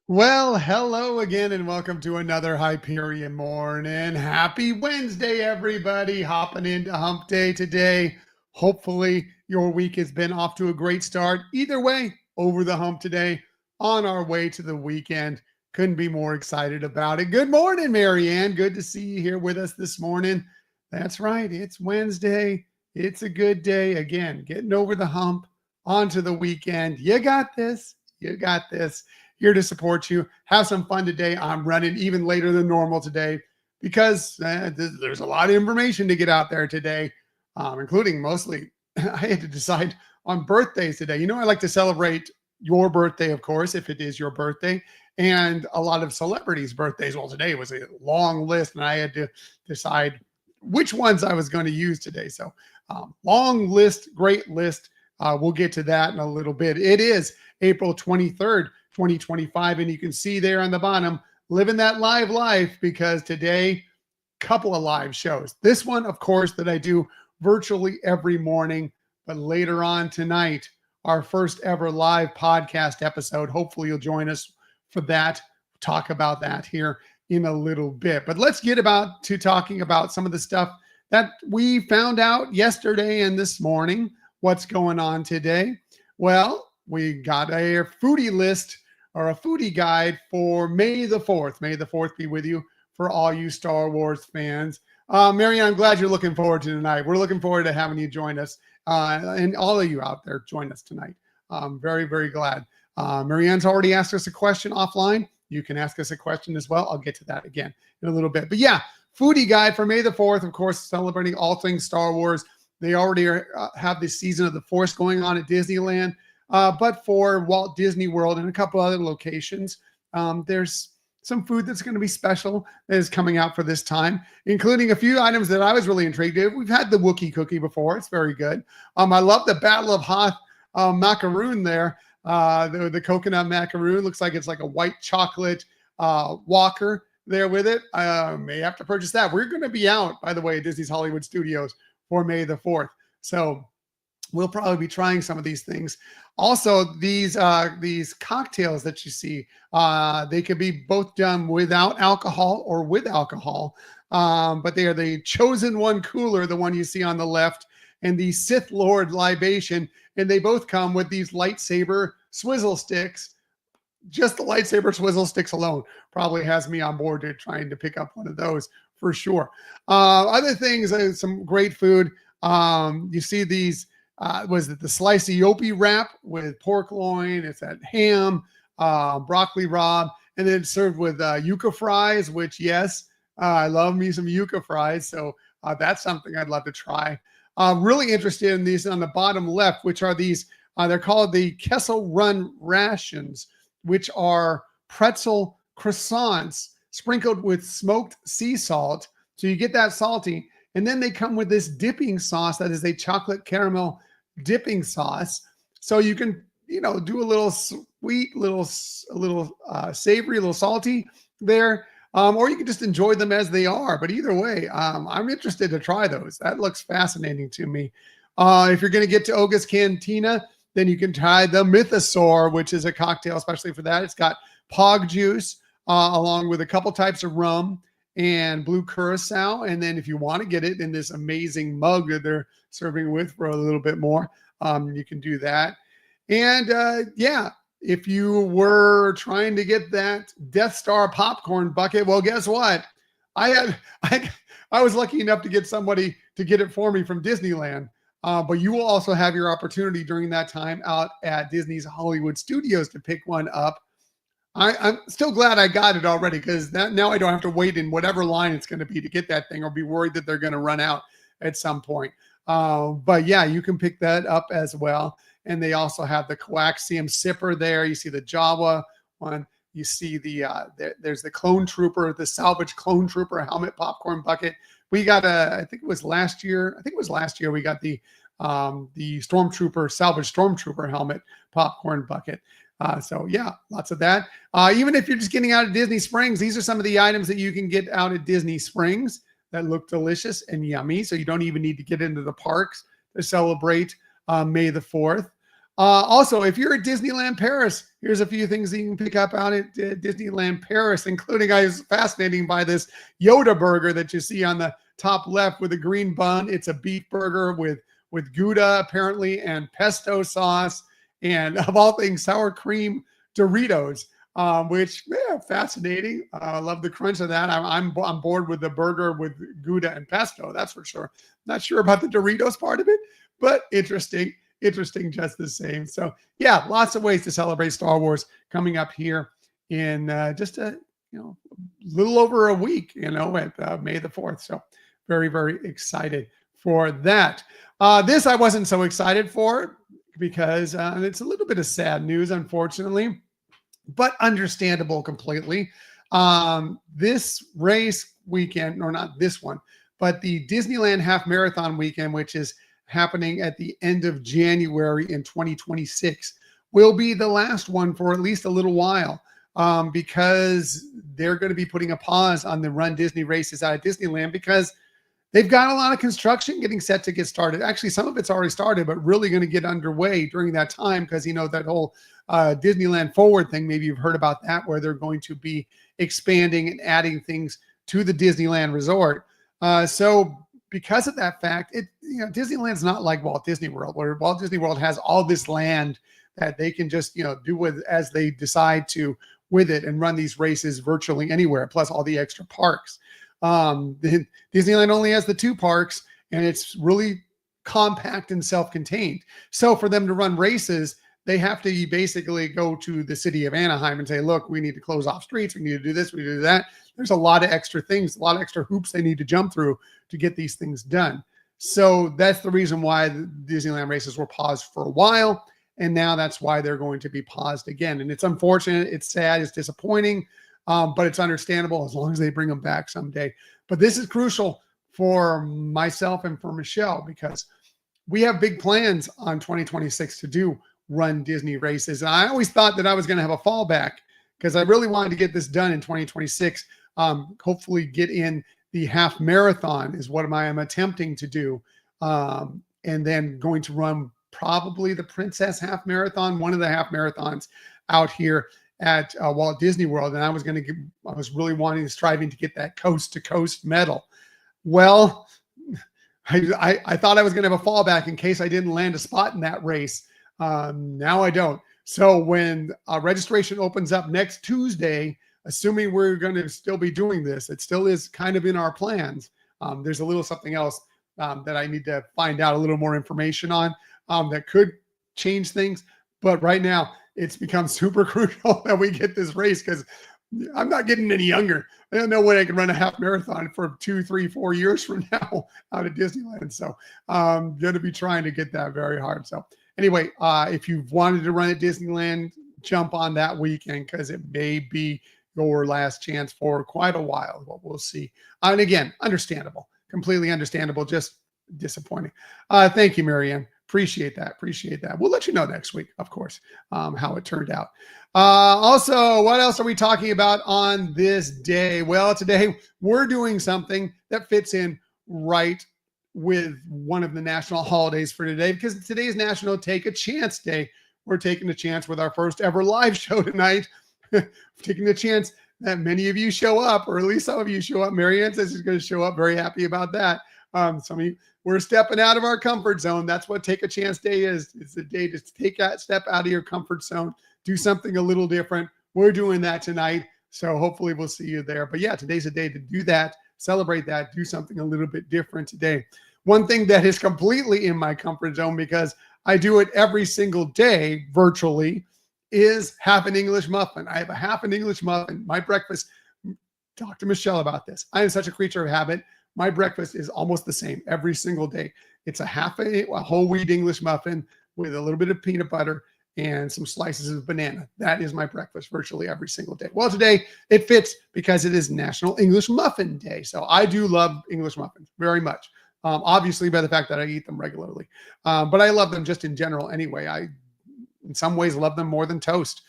Well, hello again, and welcome to another Hyperion Morning. Happy Wednesday, everybody. Hopping into Hump Day today. Hopefully, your week has been off to a great start. Either way, over the hump today, on our way to the weekend. Couldn't be more excited about it. Good morning, Marianne. Good to see you here with us this morning. That's right, it's Wednesday. It's a good day. Again, getting over the hump, onto the weekend. You got this. You got this. Here to support you. Have some fun today. I'm running even later than normal today because there's a lot of information to get out there today, including mostly I had to decide on birthdays today. I like to celebrate your birthday, of course, if it is your birthday, and a lot of celebrities' birthdays. Well, today was a long list, and I had to decide which ones I was going to use today. So, long list, great list. We'll get to that in a little bit. It is April 23rd. 2025, and you can see there on the bottom, living that live life, because today, couple of live shows. This one, of course, that I do virtually every morning, but later on tonight, our first ever live podcast episode. Hopefully you'll join us for that. Talk about that here in a little bit. But let's get about to talking about some of the stuff that we found out yesterday and this morning. What's going on today? Well, we got a foodie list or a foodie guide for May the 4th. May the 4th be with you for all you Star Wars fans. Marianne, I'm glad you're looking forward to tonight. We're looking forward to having you join us, and all of you out there join us tonight. I'm very, very glad. Marianne's already asked us a question offline. You can ask us a question as well. I'll get to that again in a little bit. But yeah, foodie guide for May the 4th, of course, celebrating all things Star Wars. They already have the season of the Force going on at Disneyland. But for Walt Disney World and a couple other locations, there's some food that's going to be special that is coming out for this time, including a few items that I was really intrigued in. We've had the Wookiee cookie before. It's very good. I love the Battle of Hoth macaroon there. The coconut macaroon looks like it's like a white chocolate walker there with it. May have to purchase that. We're going to be out, by the way, at Disney's Hollywood Studios for May the 4th. So we'll probably be trying some of these things. Also, these cocktails that you see, they could be both done without alcohol or with alcohol, but they are the Chosen One cooler, the one you see on the left, and the Sith Lord libation, and they both come with these lightsaber swizzle sticks. Just the lightsaber swizzle sticks alone probably has me on board to trying to pick up one of those for sure. Other things, some great food. You see these. Was it the slicey Opie wrap with pork loin? It's that ham, broccoli rabe, and then it's served with yucca fries, which, yes, I love me some yucca fries. So that's something I'd love to try. Really interested in these on the bottom left, which are these, they're called the Kessel Run rations, which are pretzel croissants sprinkled with smoked sea salt. So you get that salty. And then they come with this dipping sauce that is a chocolate caramel dipping sauce. So you can, do a little sweet, a little savory, a little salty there. Or you can just enjoy them as they are. But either way, I'm interested to try those. That looks fascinating to me. If you're going to get to Oga's Cantina, then you can try the Mythosaur, which is a cocktail especially for that. It's got pog juice along with a couple types of rum and blue curacao. And then if you want to get it in this amazing mug that they're serving with for a little bit more, you can do that. And yeah, if you were trying to get that Death Star popcorn bucket, well, guess what? I was lucky enough to get somebody to get it for me from Disneyland. But you will also have your opportunity during that time out at Disney's Hollywood Studios to pick one up. I'm still glad I got it already, because now I don't have to wait in whatever line it's going to be to get that thing, or be worried that they're going to run out at some point. But yeah, you can pick that up as well. And they also have the coaxium sipper there. You see the Jawa one. You see there's the Clone Trooper, the salvage Clone Trooper helmet popcorn bucket. We got I think it was last year. We got the Stormtrooper, salvage Stormtrooper helmet popcorn bucket. So yeah, lots of that. Even if you're just getting out of Disney Springs, these are some of the items that you can get out at Disney Springs that look delicious and yummy. So you don't even need to get into the parks to celebrate May the 4th. Also, if you're at Disneyland Paris, here's a few things that you can pick up out at Disneyland Paris, including I was fascinating by this Yoda burger that you see on the top left with a green bun. It's a beef burger with Gouda apparently and pesto sauce, and of all things, sour cream Doritos. Which fascinating. I love the crunch of that. I'm on board with the burger with Gouda and pesto. That's for sure. Not sure about the Doritos part of it, but interesting just the same. So yeah, lots of ways to celebrate Star Wars coming up here in just a little over a week, at May the 4th. So very, very excited for that. This I wasn't so excited for because it's a little bit of sad news, unfortunately, but understandable completely. This race weekend, or not this one, but the Disneyland Half Marathon weekend, which is happening at the end of January in 2026, will be the last one for at least a little while, because they're going to be putting a pause on the Run Disney races out of Disneyland because they've got a lot of construction getting set to get started. Actually, some of it's already started, but really going to get underway during that time because, that whole Disneyland Forward thing, maybe you've heard about that, where they're going to be expanding and adding things to the Disneyland resort. So because of that fact, Disneyland's not like Walt Disney World, where Walt Disney World has all this land that they can just, do with as they decide to with it and run these races virtually anywhere, plus all the extra parks. Disneyland only has the 2 parks, and it's really compact and self-contained. So for them to run races, they have to basically go to the city of Anaheim and say, look, we need to close off streets. We need to do this. We need to do that. There's a lot of extra things, a lot of extra hoops they need to jump through to get these things done. So that's the reason why the Disneyland races were paused for a while. And now that's why they're going to be paused again. And it's unfortunate. It's sad. It's disappointing. But it's understandable as long as they bring them back someday. But this is crucial for myself and for Michelle because we have big plans on 2026 to do Run Disney races. And I always thought that I was going to have a fallback because I really wanted to get this done in 2026. Hopefully get in the half marathon is what I am attempting to do. And then going to run probably the Princess Half Marathon, one of the half marathons out here at Walt Disney World. And I was really striving to get that coast to coast medal. Well, I thought I was going to have a fallback in case I didn't land a spot in that race. Now I don't. So when registration opens up next Tuesday, assuming we're going to still be doing this, it still is kind of in our plans. There's a little something else that I need to find out a little more information on that could change things. But right now, it's become super crucial that we get this race because I'm not getting any younger. I don't know when I can run a half marathon for 2, 3, 4 years from now out of Disneyland. So I'm going to be trying to get that very hard. So anyway, if you've wanted to run at Disneyland, jump on that weekend because it may be your last chance for quite a while. But we'll see. And again, understandable, completely understandable, just disappointing. Thank you, Marianne. Appreciate that. We'll let you know next week, of course, how it turned out. Also, what else are we talking about on this day? Well, today we're doing something that fits in right with one of the national holidays for today because today is National Take a Chance Day. We're taking a chance with our first ever live show tonight. Taking a chance that many of you show up, or at least some of you show up. Marianne says she's going to show up. Very happy about that. Some of you, we're stepping out of our comfort zone. That's what Take a Chance Day is. It's a day to take that step out of your comfort zone, do something a little different. We're doing that tonight. So hopefully we'll see you there. But yeah, today's a day to do that, celebrate that, do something a little bit different today. One thing that is completely in my comfort zone because I do it every single day virtually is half an English muffin. I have a half an English muffin. My breakfast, talk to Michelle about this. I am such a creature of habit. My breakfast is almost the same every single day. It's a whole wheat English muffin with a little bit of peanut butter and some slices of banana. That is my breakfast virtually every single day. Well, today it fits because it is National English Muffin Day. So I do love English muffins very much. Obviously by the fact that I eat them regularly. But I love them just in general anyway. I, in some ways, love them more than toast.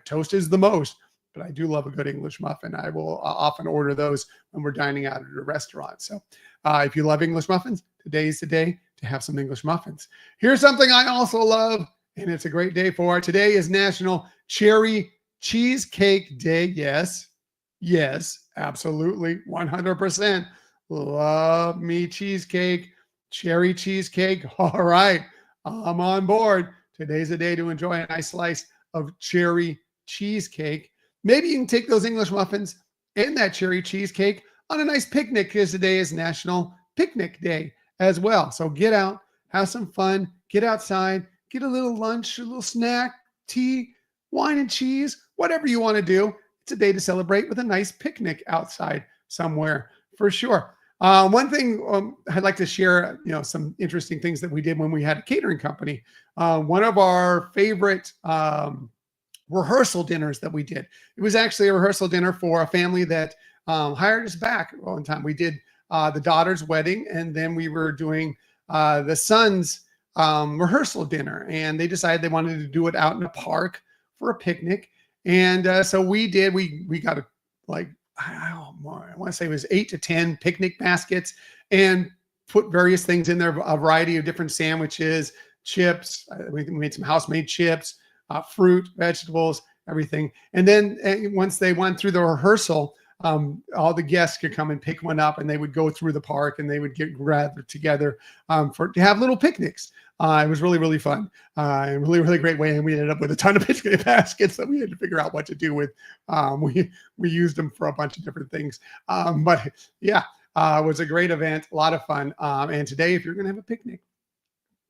Toast is the most. But I do love a good English muffin. I will often order those when we're dining out at a restaurant. So if you love English muffins, today's the day to have some English muffins. Here's something I also love, And it's a great day for. Today is National Cherry Cheesecake Day. Yes, yes, absolutely, 100%. Love me cheesecake, cherry cheesecake. All right, I'm on board. Today's a day to enjoy a nice slice of cherry cheesecake. Maybe you can take those English muffins and that cherry cheesecake on a nice picnic because today is National Picnic Day as well. So get out, have some fun, get outside, get a little lunch, a little snack, tea, wine and cheese, whatever you want to do. It's a day to celebrate with a nice picnic outside somewhere for sure. One thing I'd like to share, some interesting things that we did when we had a catering company. One of our favorite rehearsal dinners that we did. It was actually a rehearsal dinner for a family that hired us back one time. We did the daughter's wedding, and then we were doing the son's rehearsal dinner, and they decided they wanted to do it out in a park for a picnic. And so we did. We got I want to say it was 8 to 10 picnic baskets, and put various things in there, a variety of different sandwiches, chips. We made some house-made chips, fruit, vegetables, everything. And then once they went through the rehearsal, all the guests could come and pick one up, and they would go through the park, and they would get gathered together to have little picnics. It was really, really fun, and really, really great way. And we ended up with a ton of picnic baskets that we had to figure out what to do with. We used them for a bunch of different things. But yeah, it was a great event, a lot of fun. And today, if you're going to have a picnic,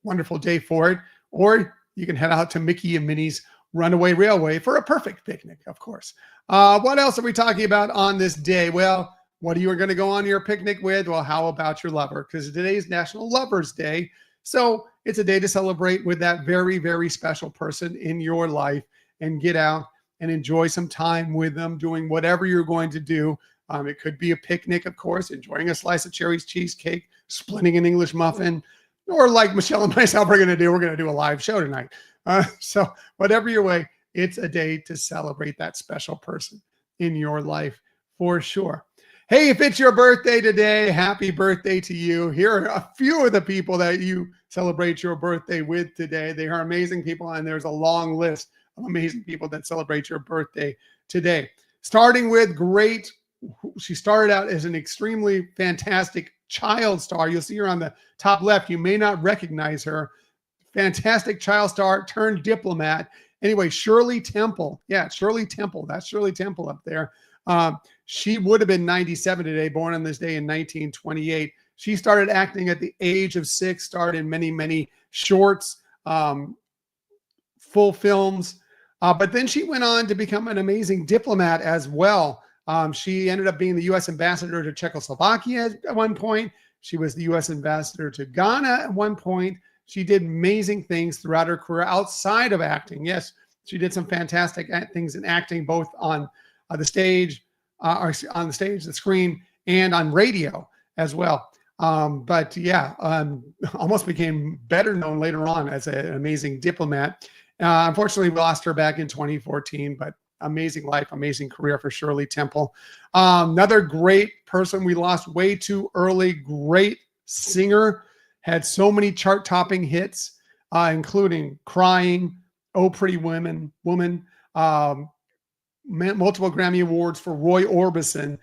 wonderful day for it. Or you can head out to Mickey and Minnie's Runaway Railway for a perfect picnic, of course. What else are we talking about on this day? Well, what are you going to go on your picnic with? Well, how about your lover? Because today is National Lovers Day. So it's a day to celebrate with that very, very special person in your life, and get out and enjoy some time with them doing whatever you're going to do. It could be a picnic, of course, enjoying a slice of cherry cheesecake, splitting an English muffin, or like Michelle and myself are going to do, we're going to do a live show tonight. So whatever your way, it's a day to celebrate that special person in your life for sure. Hey, if it's your birthday today, happy birthday to you. Here are a few of the people that you celebrate your birthday with today. They are amazing people, and there's a long list of amazing people that celebrate your birthday today. Starting with she started out as an extremely fantastic child star. You'll see her on the top left. You may not recognize her. Fantastic child star turned diplomat. Anyway, Shirley Temple. Yeah, Shirley Temple. That's Shirley Temple up there. She would have been 97 today, born on this day in 1928. She started acting at the age of 6, starred in many, many shorts, full films. But then she went on to become an amazing diplomat as well. She ended up being the U.S. ambassador to Czechoslovakia at one point. She was the U.S. ambassador to Ghana at one point. She did amazing things throughout her career outside of acting. Yes, she did some fantastic things in acting, both on the stage, the screen, and on radio as well. But yeah, almost became better known later on as an amazing diplomat. Unfortunately, we lost her back in 2014, but amazing life, amazing career for Shirley Temple. Another great person we lost way too early, great singer, had so many chart-topping hits, including Crying, Oh Pretty Woman, multiple Grammy Awards for Roy Orbison.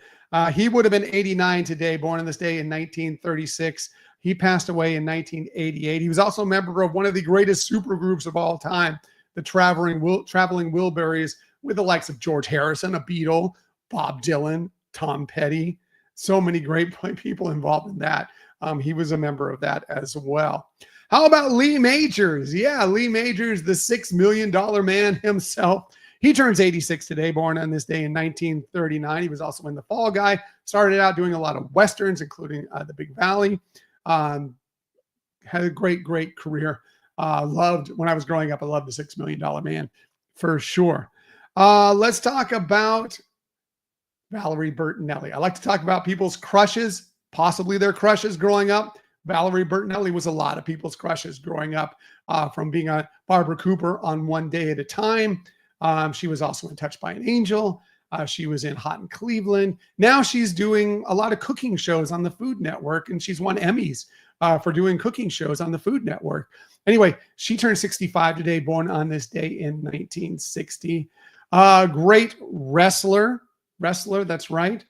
He would have been 89 today, born on this day in 1936. He passed away in 1988. He was also a member of one of the greatest supergroups of all time, the Traveling Wilburys, with the likes of George Harrison, a Beatle, Bob Dylan, Tom Petty. So many great people involved in that. He was a member of that as well. How about Lee Majors? Yeah, Lee Majors, the $6 million man himself. He turns 86 today, born on this day in 1939. He was also in The Fall Guy. Started out doing a lot of Westerns, including The Big Valley. Had a great, great career. When I was growing up, I loved the $6 million man for sure. Let's talk about Valerie Bertinelli. I like to talk about people's crushes, possibly their crushes growing up. Valerie Bertinelli was a lot of people's crushes growing up, from being on Barbara Cooper on One Day at a Time. She was also in Touched by an Angel. She was in Hot in Cleveland. Now she's doing a lot of cooking shows on the Food Network, and she's won Emmys for doing cooking shows on the Food Network. Anyway, she turned 65 today, born on this day in 1960. Great wrestler, that's right.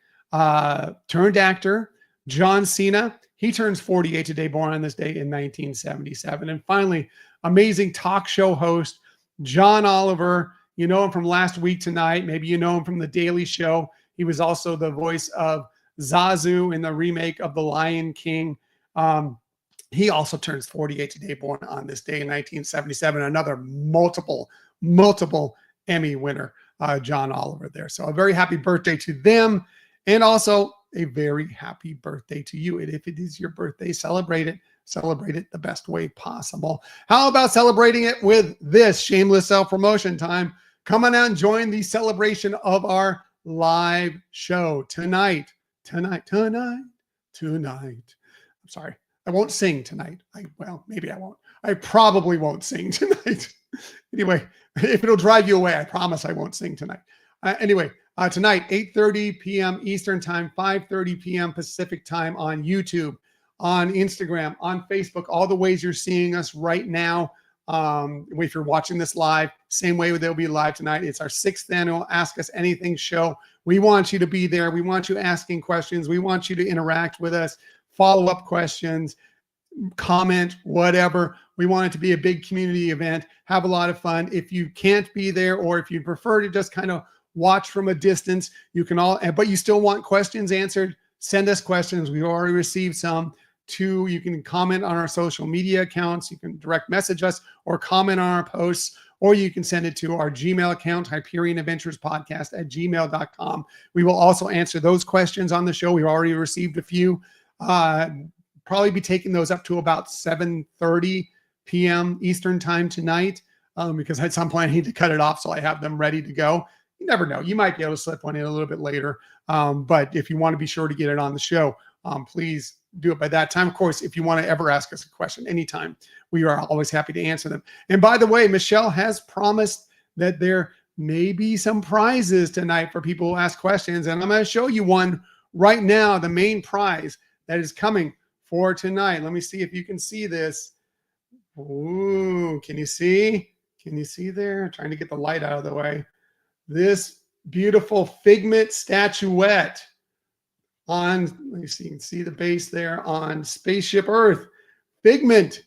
Turned actor, John Cena. He turns 48 today, born on this day in 1977. And finally, amazing talk show host, John Oliver. You know him from Last Week Tonight. Maybe you know him from The Daily Show. He was also the voice of Zazu in the remake of The Lion King. He also turns 48 today, born on this day in 1977. Another multiple Emmy winner, John Oliver there. So a very happy birthday to them. And also a very happy birthday to you. And if it is your birthday, celebrate it the best way possible. How about celebrating it with this shameless self-promotion time? Come on out and join the celebration of our live show tonight. I'm sorry. I won't sing tonight. Well, maybe I won't. I probably won't sing tonight. Anyway, if it'll drive you away, I promise I won't sing tonight. Tonight, 8:30 p.m. Eastern Time, 5:30 p.m. Pacific Time on YouTube, on Instagram, on Facebook, all the ways you're seeing us right now. If you're watching this live, same way they'll be live tonight. It's our 6th annual Ask Us Anything show. We want you to be there. We want you asking questions. We want you to interact with us, follow-up questions, comment, whatever. We want it to be a big community event. Have a lot of fun. If you can't be there, or if you prefer to just kind of watch from a distance, you can but you still want questions answered, send us questions. We've already received some. You can comment on our social media accounts. You can direct message us or comment on our posts, or you can send it to our Gmail account, HyperionAdventuresPodcast@gmail.com. We will also answer those questions on the show. We've already received a few. Probably be taking those up to about 7:30 p.m. Eastern Time tonight, because at some point I need to cut it off so I have them ready to go. You never know. You might be able to slip one in a little bit later. But if you want to be sure to get it on the show, please do it by that time. Of course, if you want to ever ask us a question anytime, we are always happy to answer them. And by the way, Michelle has promised that there may be some prizes tonight for people who ask questions. And I'm going to show you one right now, the main prize that is coming for tonight. Let me see if you can see this. Ooh, can you see? Can you see there? I'm trying to get the light out of the way. This beautiful Figment statuette on, let me see, you can see the base there on Spaceship Earth. Figment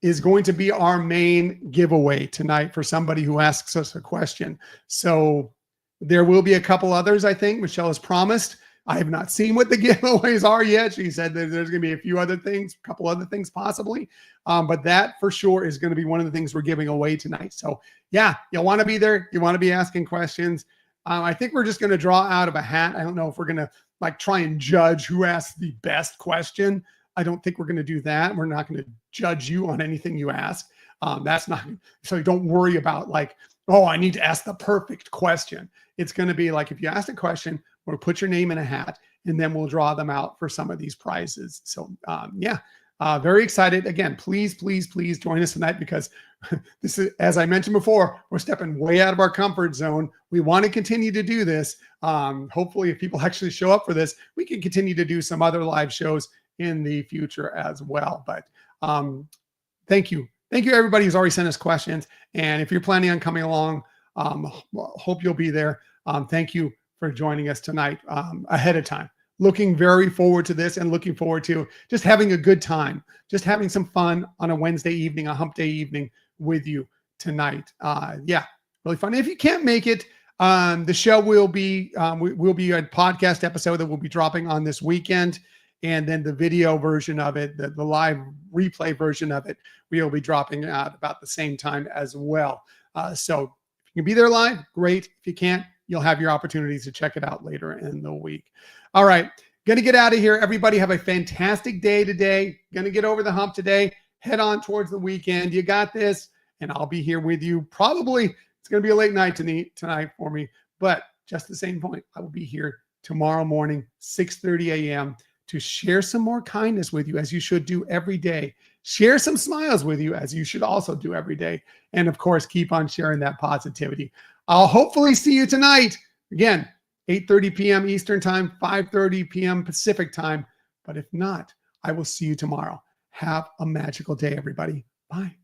is going to be our main giveaway tonight for somebody who asks us a question. So there will be a couple others, I think. Michelle has promised. I have not seen what the giveaways are yet. She said that there's going to be a few other things, a couple other things possibly. But that for sure is going to be one of the things we're giving away tonight. So yeah, you'll want to be there. You want to be asking questions. I think we're just going to draw out of a hat. I don't know if we're going to like try and judge who asks the best question. I don't think we're going to do that. We're not going to judge you on anything you ask. That's not, so don't worry about like, oh, I need to ask the perfect question. It's going to be like, if you ask a question, we'll put your name in a hat and then we'll draw them out for some of these prizes. So yeah, very excited. Again, please join us tonight, because this is, as I mentioned before, we're stepping way out of our comfort zone. We want to continue to do this. Hopefully if people actually show up for this, we can continue to do some other live shows in the future as well. But thank you. Thank you everybody who's already sent us questions. And if you're planning on coming along, hope you'll be there. Thank you for joining us tonight ahead of time. Looking very forward to this, and looking forward to just having a good time, just having some fun on a Wednesday evening, a hump day evening with you tonight. Yeah, really fun. If you can't make it, the show will be a podcast episode that will be dropping on this weekend. And then the video version of it, the live replay version of it, we'll be dropping out about the same time as well. So if you can be there live, great. If you can't, you'll have your opportunities to check it out later in the week. All right, going to get out of here. Everybody have a fantastic day today. Going to get over the hump today. Head on towards the weekend. You got this, and I'll be here with you. Probably it's going to be a late night tonight for me, but just the same point, I will be here tomorrow morning, 6:30 a.m. to share some more kindness with you, as you should do every day. Share some smiles with you, as you should also do every day. And of course, keep on sharing that positivity. I'll hopefully see you tonight. Again, 8:30 p.m. Eastern Time, 5:30 p.m. Pacific Time. But if not, I will see you tomorrow. Have a magical day, everybody. Bye.